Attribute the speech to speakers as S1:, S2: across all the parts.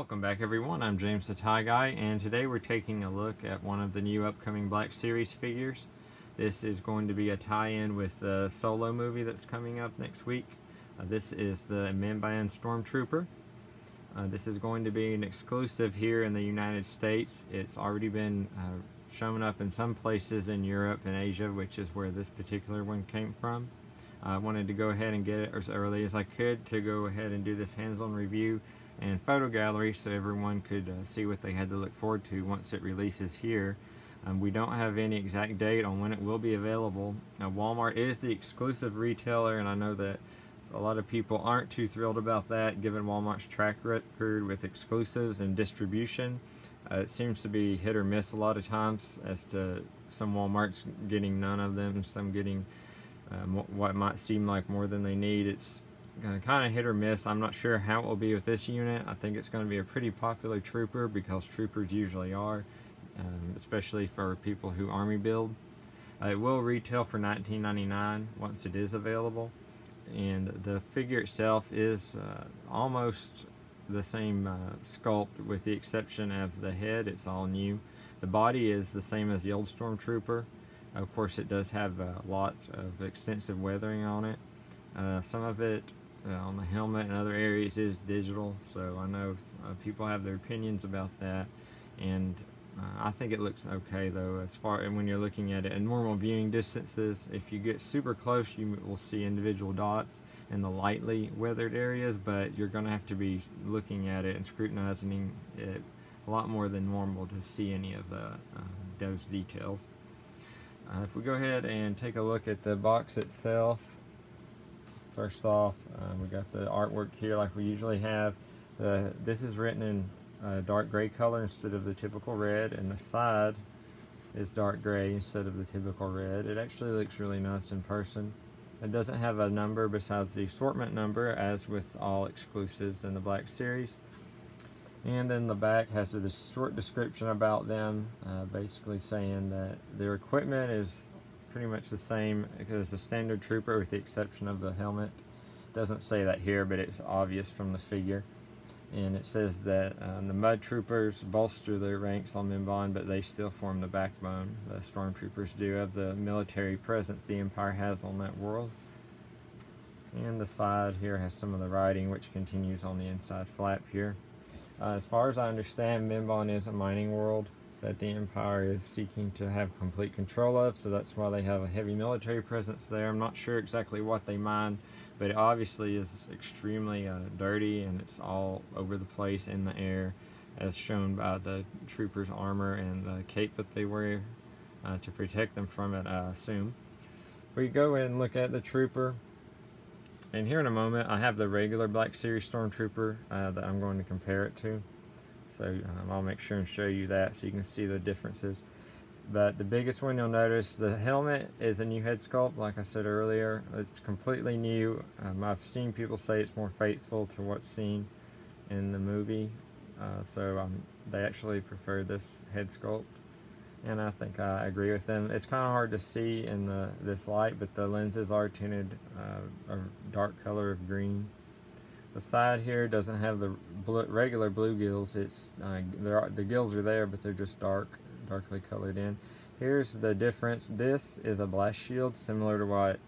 S1: Welcome back everyone, I'm James the Tie Guy, and today we're taking a look at one of the new upcoming Black Series figures. This is going to be a tie-in with the Solo movie that's coming up next week. This is the Mimban Stormtrooper. This is going to be an exclusive here in the United States. It's already been shown up in some places in Europe and Asia, which is where this particular one came from. I wanted to go ahead and get it as early as I could to go ahead and do this hands-on review and photo gallery so everyone could see what they had to look forward to once it releases here. We don't have any exact date on when it will be available. Walmart is the exclusive retailer, and I know that a lot of people aren't too thrilled about that given Walmart's track record with exclusives and distribution. It seems to be hit or miss a lot of times, as to some Walmarts getting none of them, some getting what might seem like more than they need. It's kind of hit or miss. I'm not sure how it will be with this unit. I think it's going to be a pretty popular trooper, because troopers usually are, especially for people who army build. It will retail for $19.99 once it is available, and the figure itself is almost the same sculpt, with the exception of the head. It's all new. The body is the same as the old Stormtrooper. Of course, it does have lots of extensive weathering on it. Some of it on the helmet and other areas is digital, so I know people have their opinions about that, and I think it looks okay though, as far as when you're looking at it in normal viewing distances. If you get super close, you will see individual dots in the lightly weathered areas, but you're going to have to be looking at it and scrutinizing it a lot more than normal to see any of those details. If we go ahead and take a look at the box itself, first off, we got the artwork here like we usually have. This is written in dark gray color instead of the typical red, and the side is dark gray instead of the typical red. It actually looks really nice in person. It doesn't have a number besides the assortment number, as with all exclusives in the Black Series. And then the back has a short description about them, basically saying that their equipment is pretty much the same as the standard trooper, with the exception of the helmet. It doesn't say that here, but it's obvious from the figure. And it says that the Mud Troopers bolster their ranks on Mimban, but they still form the backbone, the Stormtroopers do, of the military presence the Empire has on that world. And the side here has some of the writing, which continues on the inside flap here. As far as I understand, Mimban is a mining world that the Empire is seeking to have complete control of, so that's why they have a heavy military presence there. I'm not sure exactly what they mine, but it obviously is extremely dirty, and it's all over the place in the air, as shown by the troopers' armor and the cape that they wear to protect them from it, I assume. We go and look at the trooper. And here in a moment, I have the regular Black Series Stormtrooper that I'm going to compare it to. So I'll make sure and show you that so you can see the differences. But the biggest one you'll notice, the helmet is a new head sculpt, like I said earlier. It's completely new. I've seen people say it's more faithful to what's seen in the movie. So they actually prefer this head sculpt, and I think I agree with them. It's kind of hard to see in this light, but the lenses are tinted a dark color of green. The side here doesn't have the regular blue gills. It's the gills are there, but they're just darkly colored in. Here's the difference. This is a blast shield, similar to what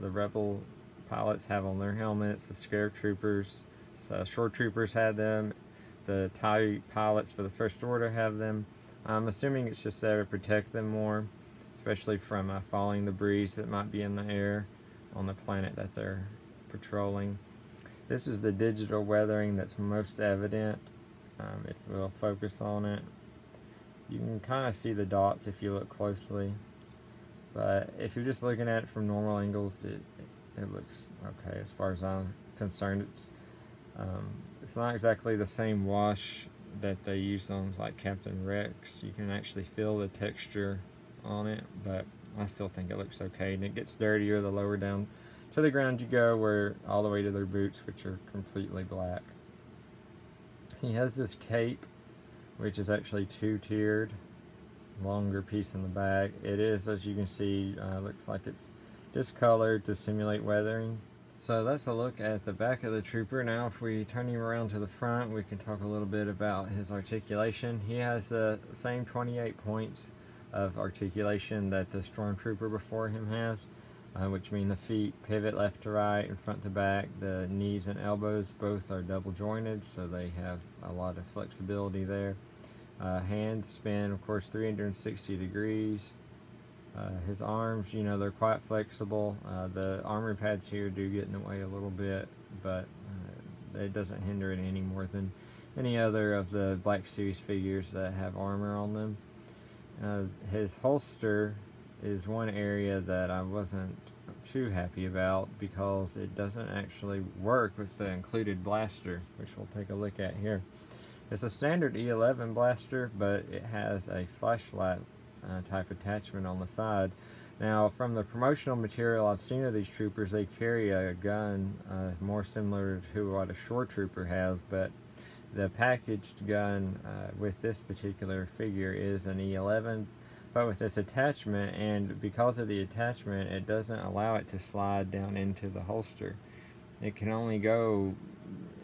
S1: the Rebel pilots have on their helmets. The Scare Troopers, Shore Troopers had them. The TIE pilots for the First Order have them. I'm assuming it's just there to protect them more, especially from falling debris that might be in the air on the planet that they're patrolling. This is the digital weathering that's most evident. If we'll focus on it, you can kind of see the dots if you look closely, but if you're just looking at it from normal angles, it looks okay as far as I'm concerned. It's not exactly the same wash that they used on like Captain Rex. You can actually feel the texture on it, but I still think it looks okay. And it gets dirtier the lower down to the ground you go, where all the way to their boots, which are completely black. He has this cape, which is actually two-tiered, longer piece in the back. It is, as you can see, looks like it's discolored to simulate weathering. So that's a look at the back of the trooper. Now if we turn him around to the front, we can talk a little bit about his articulation. He has the same 28 points of articulation that the Stormtrooper before him has, which mean the feet pivot left to right and front to back. The knees and elbows both are double jointed, so they have a lot of flexibility there. Hands spin, of course, 360 degrees. His arms, you know, they're quite flexible. The armor pads here do get in the way a little bit, but it doesn't hinder it any more than any other of the Black Series figures that have armor on them. His holster is one area that I wasn't too happy about because it doesn't actually work with the included blaster, which we'll take a look at here. It's a standard E11 blaster, but it has a flashlight type attachment on the side. Now, from the promotional material I've seen of these troopers, they carry a gun more similar to what a shore trooper has, but the packaged gun with this particular figure is an E11, but with this attachment, and because of the attachment, it doesn't allow it to slide down into the holster. It can only go,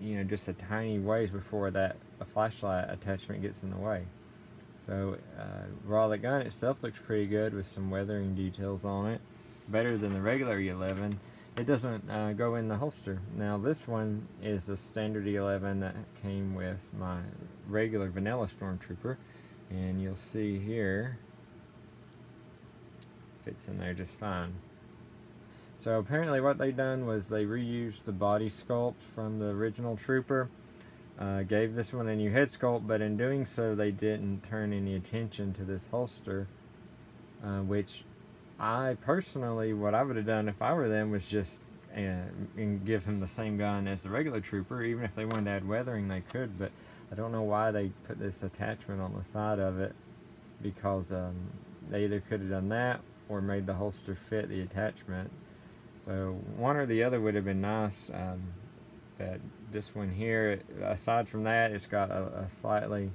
S1: you know, just a tiny ways before that a flashlight attachment gets in the way. So while the gun itself looks pretty good with some weathering details on it, better than the regular E11, it doesn't go in the holster. Now this one is a standard E11 that came with my regular vanilla Stormtrooper, and you'll see here, fits in there just fine. So apparently what they done was they reused the body sculpt from the original Trooper, gave this one a new head sculpt, but in doing so they didn't turn any attention to this holster, which I personally, what I would have done if I were them was just and give him the same gun as the regular Trooper. Even if they wanted to add weathering, they could, but I don't know why they put this attachment on the side of it, because they either could have done that or made the holster fit the attachment. So one or the other would have been nice. But this one here, aside from that, it's got a slightly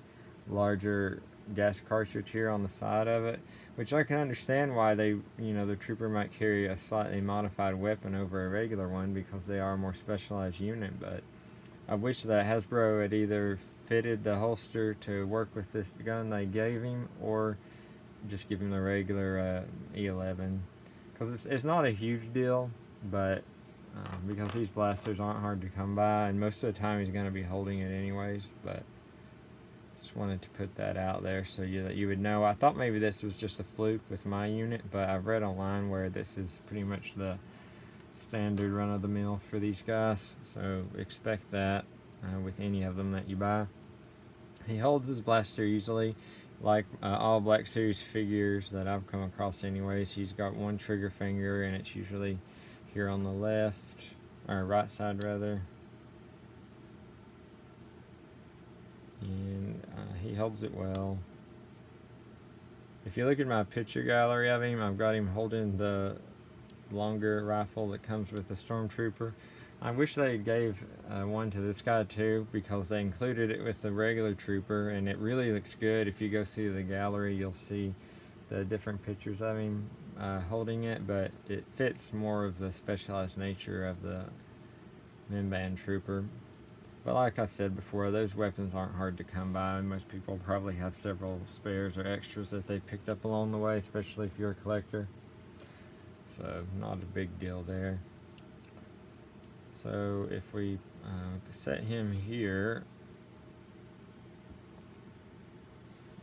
S1: larger gas cartridge here on the side of it, which I can understand why they, you know, the Trooper might carry a slightly modified weapon over a regular one, because they are a more specialized unit. But I wish that Hasbro had either fitted the holster to work with this gun they gave him, or just give him the regular E11, because it's not a huge deal, but because these blasters aren't hard to come by, and most of the time he's going to be holding it anyways. But just wanted to put that out there so that you would know. I thought maybe this was just a fluke with my unit, but I've read online where this is pretty much the standard run-of-the-mill for these guys, so expect that with any of them that you buy. He holds his blaster easily, like all Black Series figures that I've come across anyways. He's got one trigger finger, and it's usually here on the left, or right side rather, and he holds it well. If you look at my picture gallery of him, I've got him holding the longer rifle that comes with the Stormtrooper. I wish they gave one to this guy too, because they included it with the regular Trooper, and it really looks good. If you go through the gallery, you'll see the different pictures of him holding it, but it fits more of the specialized nature of the Mimban Trooper. But like I said before, those weapons aren't hard to come by, and most people probably have several spares or extras that they picked up along the way, especially if you're a collector. So not a big deal there. So if we set him here,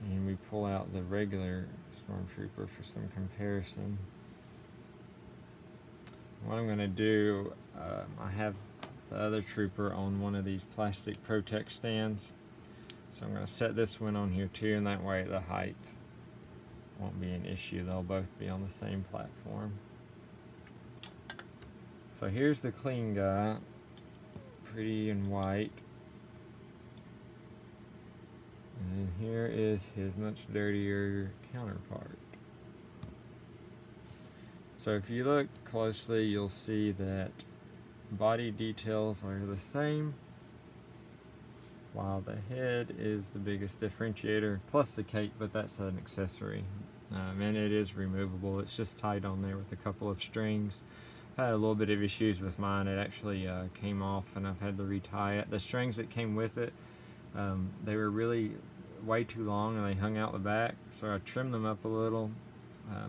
S1: and we pull out the regular Stormtrooper for some comparison, what I'm going to do, I have the other Trooper on one of these plastic Protect stands, so I'm going to set this one on here too, and that way the height won't be an issue. They'll both be on the same platform. So here's the clean guy, pretty and white. And then here is his much dirtier counterpart. So if you look closely, you'll see that body details are the same, while the head is the biggest differentiator, plus the cape, but that's an accessory. And it is removable. It's just tied on there with a couple of strings. had a little bit of issues with mine. It actually came off and I've had to retie it. The strings that came with it, they were really way too long and they hung out the back, so I trimmed them up a little,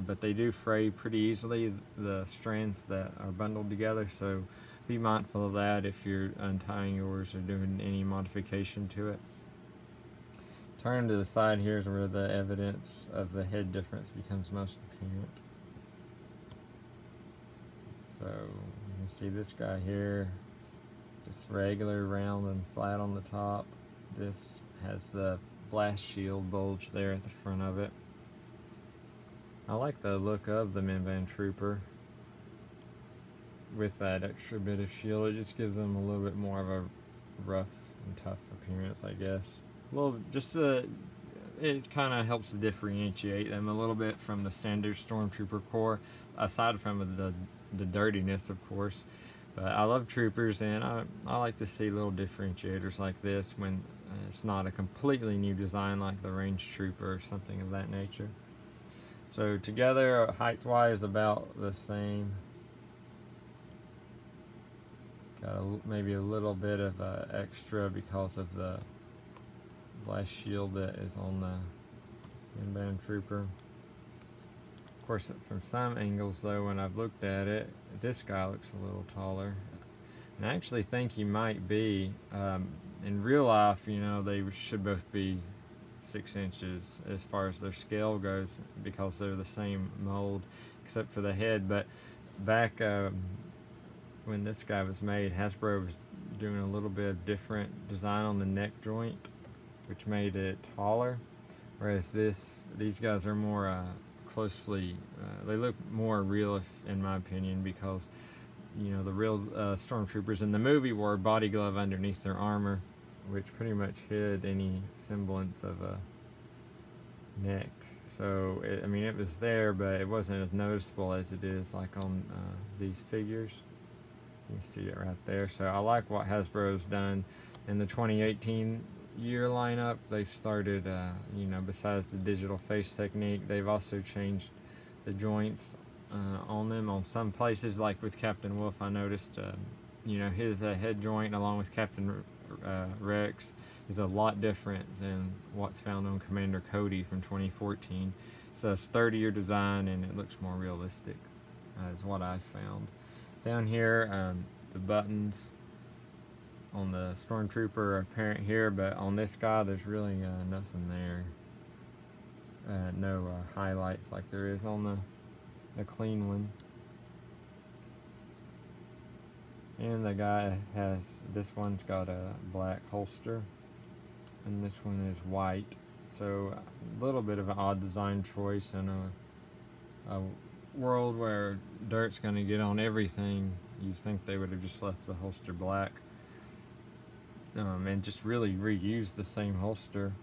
S1: but they do fray pretty easily, the strands that are bundled together, so be mindful of that if you're untying yours or doing any modification to it. Turning to the side here is where the evidence of the head difference becomes most apparent. So you can see this guy here, just regular, round and flat on the top. This has the blast shield bulge there at the front of it. I like the look of the Mimban Trooper with that extra bit of shield. It just gives them a little bit more of a rough and tough appearance, I guess. It kind of helps to differentiate them a little bit from the standard Stormtrooper core, aside from the dirtiness, of course. But I love troopers, and I like to see little differentiators like this when it's not a completely new design like the Range Trooper or something of that nature. So together, height-wise, about the same. Got maybe a little bit of extra because of the blast shield that is on the Mimban Trooper. Of course, from some angles though, when I've looked at it, this guy looks a little taller. And I actually think he might be. In real life, you know, they should both be 6 inches as far as their scale goes, because they're the same mold except for the head. But back when this guy was made, Hasbro was doing a little bit of different design on the neck joint, which made it taller, whereas these guys are more closely, they look more real in my opinion, because you know the real Stormtroopers in the movie wore a body glove underneath their armor, which pretty much hid any semblance of a neck. So I mean, it was there, but it wasn't as noticeable as it is like on these figures. You can see it right there. So I like what Hasbro's done in the 2018 year lineup. They've started, you know, besides the digital face technique, they've also changed the joints on them. On some places, like with Captain Wolf, I noticed, you know, his head joint along with Captain Rex is a lot different than what's found on Commander Cody from 2014. It's a sturdier design and it looks more realistic, is what I found. Down here, the buttons on the Stormtrooper are apparent here, but on this guy there's really nothing there. No highlights like there is on the clean one. And the guy has, this one's got a black holster and this one is white, so a little bit of an odd design choice in a world where dirt's going to get on everything. You think they would have just left the holster black and just really reused the same holster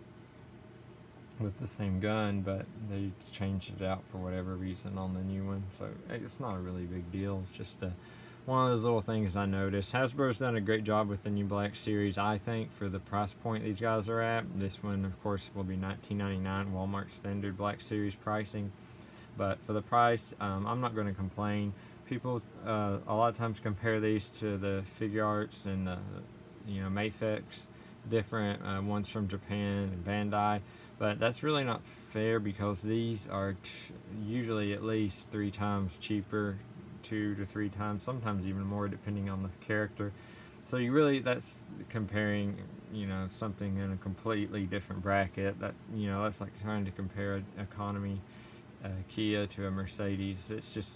S1: with the same gun, but they changed it out for whatever reason on the new one. So it's not a really big deal. It's just one of those little things I noticed. Hasbro's done a great job with the new Black Series, I think, for the price point these guys are at. This one, of course, will be $19.99 Walmart standard Black Series pricing. But for the price, I'm not going to complain. People a lot of times compare these to the Figure Arts and the, you know, Mafex, different ones from Japan and Bandai. But that's really not fair, because these are usually at least 3 times cheaper, 2 to 3 times, sometimes even more depending on the character. So you really, that's comparing, you know, something in a completely different bracket. That, you know, that's like trying to compare an economy Kia to a Mercedes. It's just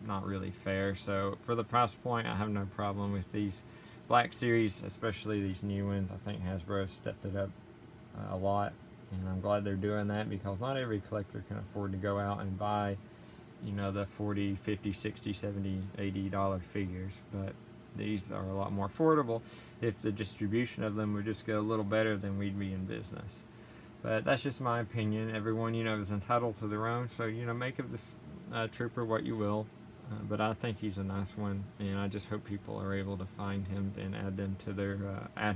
S1: not really fair. So for the price point, I have no problem with these Black Series, especially these new ones. I think Hasbro has stepped it up a lot, and I'm glad they're doing that, because not every collector can afford to go out and buy, you know, the $40, $50, $60, $70, $80 figures. But these are a lot more affordable. If the distribution of them would just go a little better, then we'd be in business. But that's just my opinion. Everyone, you know, is entitled to their own. So, you know, make of this trooper what you will. But I think he's a nice one, and I just hope people are able to find him and add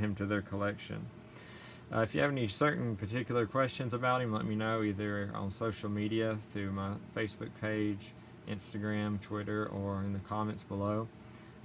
S1: him to their collection. If you have any certain particular questions about him, let me know, either on social media through my Facebook page, Instagram, Twitter, or in the comments below.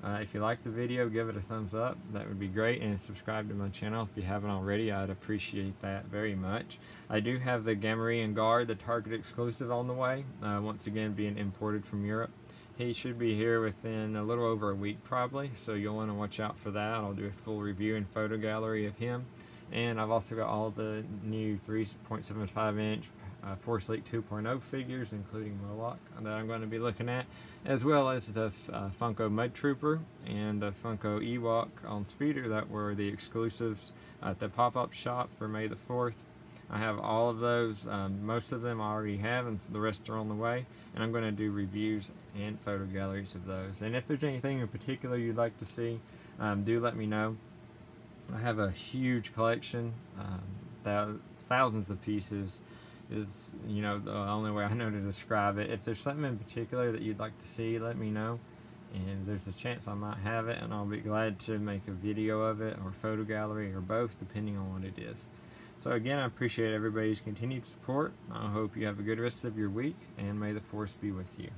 S1: If you like the video, give it a thumbs up. That would be great, and subscribe to my channel if you haven't already. I'd appreciate that very much. I do have the Gamorrean Guard, the Target exclusive, on the way, once again being imported from Europe. He should be here within a little over a week probably, so you'll want to watch out for that. I'll do a full review and photo gallery of him. And I've also got all the new 3.75 inch Force Elite 2.0 figures, including Moloch, that I'm going to be looking at, as well as the Funko Mud Trooper and the Funko Ewok on Speeder that were the exclusives at the pop-up shop for May the 4th. I have all of those. Most of them I already have, and the rest are on the way, and I'm going to do reviews and photo galleries of those. And if there's anything in particular you'd like to see, do let me know. I have a huge collection, thousands of pieces is, you know, the only way I know to describe it. If there's something in particular that you'd like to see, let me know, and there's a chance I might have it, and I'll be glad to make a video of it, or photo gallery, or both, depending on what it is. So again, I appreciate everybody's continued support. I hope you have a good rest of your week, and may the Force be with you.